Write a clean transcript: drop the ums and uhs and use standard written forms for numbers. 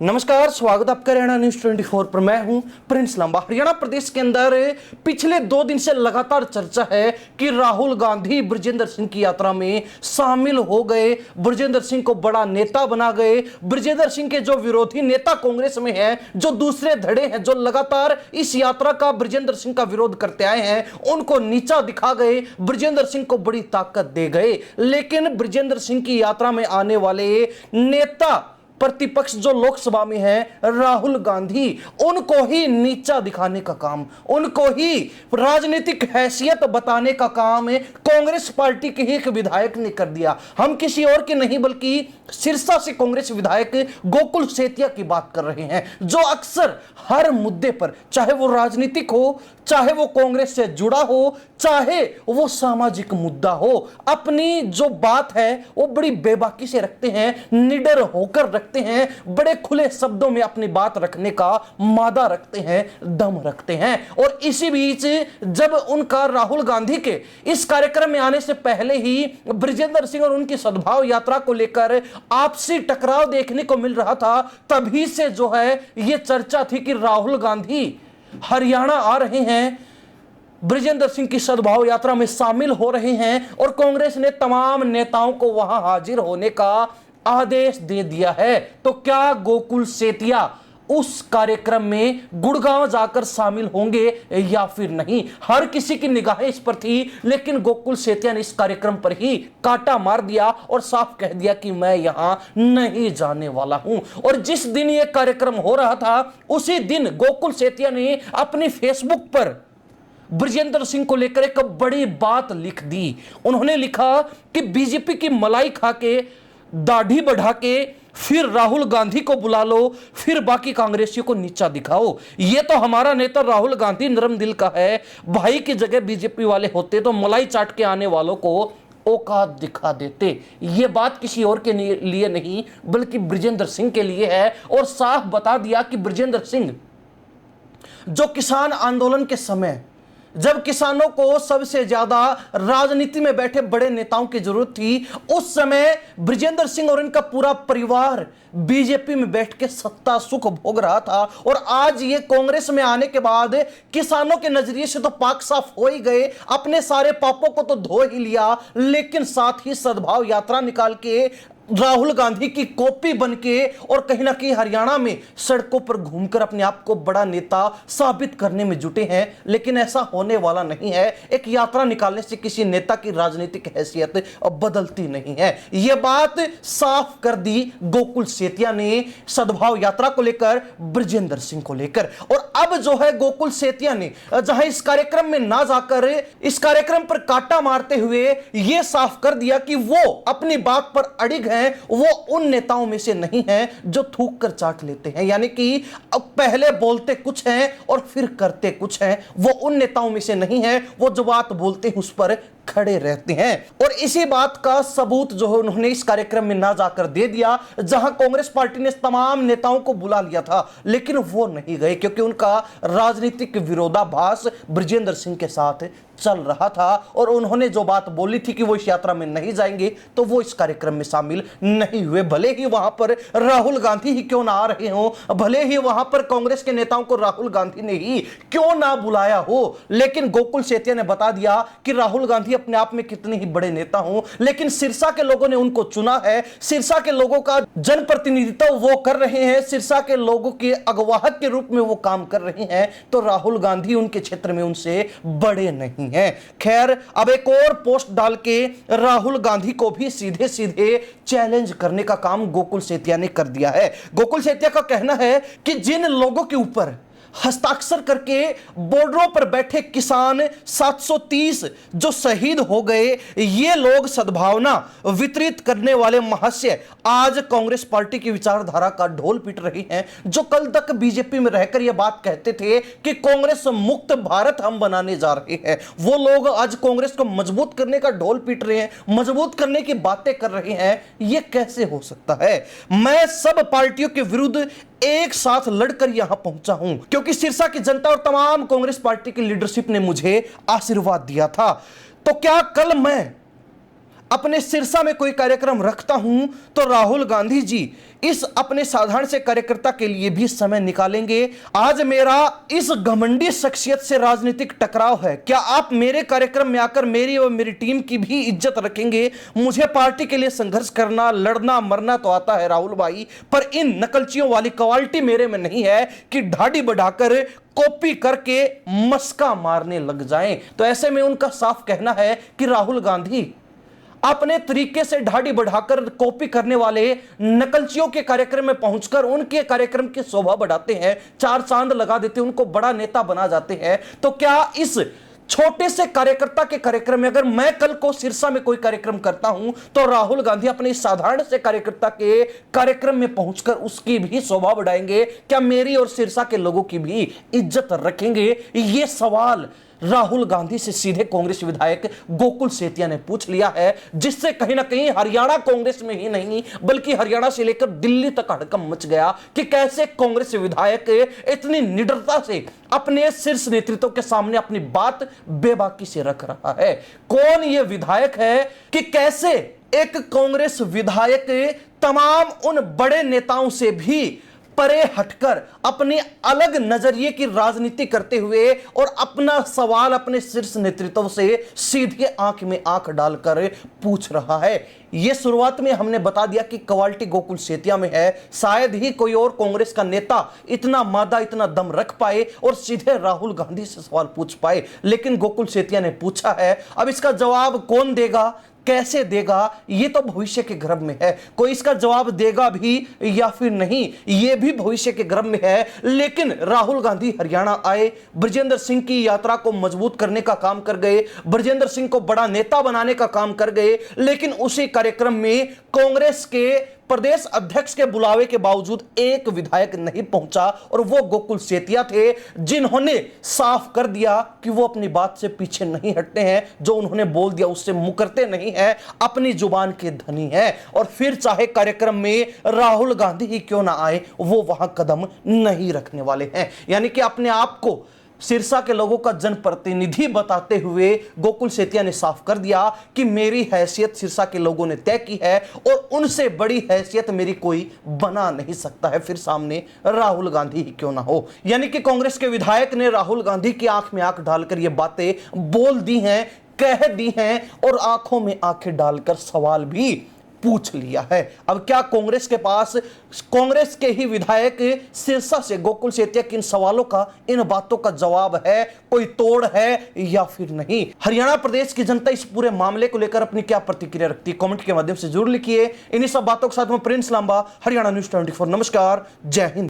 नमस्कार, स्वागत आपका हरियाणा न्यूज 24 पर। मैं हूं प्रिंस लांबा। हरियाणा प्रदेश के अंदर पिछले 2 दिन से लगातार चर्चा है कि राहुल गांधी बृजेंद्र सिंह की यात्रा में शामिल हो गए, बृजेंद्र सिंह को बड़ा नेता बना गए। बृजेंद्र सिंह के जो विरोधी नेता कांग्रेस में हैं, जो दूसरे धड़े हैं, जो लगातार इस यात्रा का बृजेंद्र सिंह का विरोध करते आए हैं, उनको नीचा दिखा गए, बृजेंद्र सिंह को बड़ी ताकत दे गए। लेकिन बृजेंद्र सिंह की यात्रा में आने वाले नेता प्रतिपक्ष जो लोकसभा में है, राहुल गांधी, उनको ही नीचा दिखाने का काम, उनको ही राजनीतिक हैसियत बताने का काम कांग्रेस पार्टी के ही एक विधायक ने कर दिया। हम किसी और के नहीं बल्कि सिरसा से कांग्रेस विधायक गोकुल सेतिया की बात कर रहे हैं, जो अक्सर हर मुद्दे पर, चाहे वो राजनीतिक हो, चाहे वो कांग्रेस से जुड़ा हो, चाहे वो सामाजिक मुद्दा हो, अपनी जो बात है वो बड़ी बेबाकी से रखते हैं, निडर होकर रखते हैं, बड़े खुले शब्दों में अपनी बात रखने का मादा रखते हैं, दम रखते हैं। और इसी बीच जब उनका राहुल गांधी के इस कार्यक्रम में आने से पहले ही बृजेंद्र सिंह और उनकी सद्भाव यात्रा को लेकर आपसी टकराव देखने को मिल रहा था, तभी से जो है यह चर्चा थी कि राहुल गांधी हरियाणा आ रहे हैं, बृजेंद्र सिंह की सद्भाव यात्रा में शामिल हो रहे हैं और कांग्रेस ने तमाम नेताओं को वहां हाजिर होने का आदेश दे दिया है। तो क्या गोकुल सेतिया उस कार्यक्रम में गुड़गांव जाकर शामिल होंगे या फिर नहीं? हर किसी की निगाहें इस पर थी, लेकिन गोकुल सेतिया ने इस कार्यक्रम पर ही काटा मार दिया और साफ कह दिया कि मैं यहां नहीं जाने वाला हूं। और जिस दिन यह कार्यक्रम हो रहा था, उसी दिन गोकुल सेतिया ने अपनी फेसबुक पर बृजेंद्र सिंह को लेकर एक बड़ी बात लिख दी। उन्होंने लिखा कि बीजेपी की मलाई खा के, दाढ़ी बढ़ा के फिर राहुल गांधी को बुला लो, फिर बाकी कांग्रेसियों को नीचा दिखाओ। यह तो हमारा नेता राहुल गांधी नरम दिल का है। भाई की जगह बीजेपी वाले होते तो मलाई चाट के आने वालों को औकात दिखा देते। यह बात किसी और के लिए नहीं बल्कि बृजेंद्र सिंह के लिए है। और साफ बता दिया कि बृजेंद्र सिंह जो किसान आंदोलन के समय, जब किसानों को सबसे ज्यादा राजनीति में बैठे बड़े नेताओं की जरूरत थी, उस समय बृजेंद्र सिंह और इनका पूरा परिवार बीजेपी में बैठ के सत्ता सुख भोग रहा था। और आज ये कांग्रेस में आने के बाद किसानों के नजरिए से तो पाक साफ हो ही गए, अपने सारे पापों को तो धो ही लिया, लेकिन साथ ही सद्भाव यात्रा निकाल के राहुल गांधी की कॉपी बनके और कहीं ना कहीं हरियाणा में सड़कों पर घूमकर अपने आप को बड़ा नेता साबित करने में जुटे हैं। लेकिन ऐसा होने वाला नहीं है। एक यात्रा निकालने से किसी नेता की राजनीतिक हैसियत बदलती नहीं है। यह बात साफ कर दी गोकुल सेतिया ने सद्भाव यात्रा को लेकर, बृजेंद्र सिंह को लेकर। और अब जो है गोकुल सेतिया ने जहां इस कार्यक्रम में ना जाकर इस कार्यक्रम पर काटा मारते हुए यह साफ कर दिया कि वो अपनी बात पर अड़िग, वो उन नेताओं में से नहीं हैं जो थूक कर चाट लेते हैं, यानी कि अब पहले बोलते कुछ हैं और फिर करते कुछ हैं। वो उन नेताओं में से नहीं है, वो जो बात बोलते हैं उस पर खड़े रहते हैं। और इसी बात का सबूत जो है उन्होंने इस कार्यक्रम में ना जाकर दे दिया, जहां कांग्रेस पार्टी ने तमाम नेताओं को बुला लिया था, लेकिन वो नहीं गए क्योंकि उनका राजनीतिक विरोधाभास बृजेंद्र सिंह के साथ चल रहा था। और उन्होंने जो बात बोली थी कि वो इस यात्रा में नहीं जाएंगे, तो वो इस कार्यक्रम में शामिल नहीं हुए। भले ही वहां पर राहुल गांधी ही क्यों ना आ रहे हो, भले ही वहां पर कांग्रेस के नेताओं को राहुल गांधी ने ही क्यों ना बुलाया हो, लेकिन गोकुल सेतिया ने बता दिया कि राहुल गांधी अपने आप में कितने ही बड़े नेता हों, लेकिन सिरसा के लोगों ने उनको चुना है। सिरसा के लोगों का जनप्रतिनिधित्व वो कर रहे हैं, सिरसा के लोगों के अगवाहक के रूप में वो काम कर रहे हैं। तो राहुल गांधी उनके क्षेत्र में उनसे बड़े नहीं है। खैर, अब एक और पोस्ट डाल के राहुल गांधी को भी सीधे सीधे चैलेंज करने का काम गोकुल सेतिया ने कर दिया है। गोकुल सेतिया का कहना है कि जिन लोगों के ऊपर हस्ताक्षर करके बॉर्डरों पर बैठे किसान 730 जो शहीद हो गए, ये लोग सद्भावना वितरित करने वाले महाशय आज कांग्रेस पार्टी की विचारधारा का ढोल पीट रही हैं। जो कल तक बीजेपी में रहकर यह बात कहते थे कि कांग्रेस मुक्त भारत हम बनाने जा रहे हैं, वो लोग आज कांग्रेस को मजबूत करने का ढोल पीट रहे हैं, मजबूत करने की बातें कर रहे हैं। यह कैसे हो सकता है? मैं सब पार्टियों के विरुद्ध एक साथ लड़कर यहां पहुंचा हूं क्योंकि सिरसा की जनता और तमाम कांग्रेस पार्टी की लीडरशिप ने मुझे आशीर्वाद दिया था। तो क्या कल मैं अपने सिरसा में कोई कार्यक्रम रखता हूं तो राहुल गांधी जी इस अपने साधारण से कार्यकर्ता के लिए भी समय निकालेंगे। आज मेरा इस घमंडी शख्सियत से राजनीतिक टकराव है। क्या आप मेरे कार्यक्रम में आकर मेरी और मेरी टीम की भी इज्जत रखेंगे? मुझे पार्टी के लिए संघर्ष करना, लड़ना मरना तो आता है राहुल भाई, पर इन नकलचियों वाली क्वालिटी मेरे में नहीं है कि ढाडी बढ़ाकर कॉपी करके मस्का मारने लग जाएं। तो ऐसे में उनका साफ कहना है कि राहुल गांधी अपने तरीके से ढाडी बढ़ाकर कॉपी करने वाले नकलचियों के कार्यक्रम में पहुंचकर उनके कार्यक्रम की शोभा बढ़ाते हैं, चार चांद लगा देते हैं, उनको बड़ा नेता बना जाते हैं। तो क्या इस छोटे से कार्यकर्ता के कार्यक्रम में अगर मैं कल को सिरसा में कोई कार्यक्रम करता हूं तो राहुल गांधी अपने साधारण से कार्यकर्ता के कार्यक्रम में पहुंचकर उसकी भी शोभा बढ़ाएंगे? क्या मेरी और सिरसा के लोगों की भी इज्जत रखेंगे? ये सवाल राहुल गांधी से सीधे कांग्रेस विधायक गोकुल सेतिया ने पूछ लिया है, जिससे कहीं ना कहीं हरियाणा कांग्रेस में ही नहीं बल्कि हरियाणा से लेकर दिल्ली तक हड़कंप मच गया कि कैसे कांग्रेस विधायक इतनी निडरता से अपने शीर्ष नेतृत्व के सामने अपनी बात बेबाकी से रख रहा है। कौन ये विधायक है कि कैसे एक कांग्रेस विधायक तमाम उन बड़े नेताओं से भी परे हटकर अपनी अलग नजरिए की राजनीति करते हुए और अपना सवाल अपने शीर्ष नेतृत्व से सीधे आंख में आंख डालकर पूछ रहा है। यह शुरुआत में हमने बता दिया कि क्वालिटी गोकुल सेतिया में है। शायद ही कोई और कांग्रेस का नेता इतना मादा, इतना दम रख पाए और सीधे राहुल गांधी से सवाल पूछ पाए, लेकिन गोकुल सेतिया ने पूछा है। अब इसका जवाब कौन देगा, कैसे देगा, ये तो भविष्य के गर्भ में है। कोई इसका जवाब देगा भी या फिर नहीं, ये भी भविष्य के गर्भ में है। लेकिन राहुल गांधी हरियाणा आए, ब्रजेंद्र सिंह की यात्रा को मजबूत करने का काम कर गए, ब्रजेंद्र सिंह को बड़ा नेता बनाने का काम कर गए। लेकिन उसी कार्यक्रम में कांग्रेस के प्रदेश अध्यक्ष के बुलावे के बावजूद एक विधायक नहीं पहुंचा और वो गोकुल सेतिया थे, जिन्होंने साफ कर दिया कि वो अपनी बात से पीछे नहीं हटते हैं, जो उन्होंने बोल दिया उससे मुकरते नहीं हैं, अपनी जुबान के धनी हैं। और फिर चाहे कार्यक्रम में राहुल गांधी ही क्यों ना आए, वो वहां कदम नहीं रखने वाले हैं। यानी कि अपने आप को सिरसा के लोगों का जनप्रतिनिधि बताते हुए गोकुल सेतिया ने साफ कर दिया कि मेरी हैसियत सिरसा के लोगों ने तय की है और उनसे बड़ी हैसियत मेरी कोई बना नहीं सकता है, फिर सामने राहुल गांधी ही क्यों ना हो। यानी कि कांग्रेस के विधायक ने राहुल गांधी की आंख में आंख डालकर ये बातें बोल दी हैं, कह दी हैं और आंखों में आंखें डालकर सवाल भी पूछ लिया है। अब क्या कांग्रेस के पास कांग्रेस के ही विधायक सिरसा से गोकुल सेतिया के इन सवालों का, इन बातों का जवाब है, कोई तोड़ है या फिर नहीं? हरियाणा प्रदेश की जनता इस पूरे मामले को लेकर अपनी क्या प्रतिक्रिया रखती है, कमेंट के माध्यम से जरूर लिखिए। इन्हीं सब बातों के साथ मैं प्रिंस लांबा, हरियाणा न्यूज़ 24। नमस्कार, जय हिंद।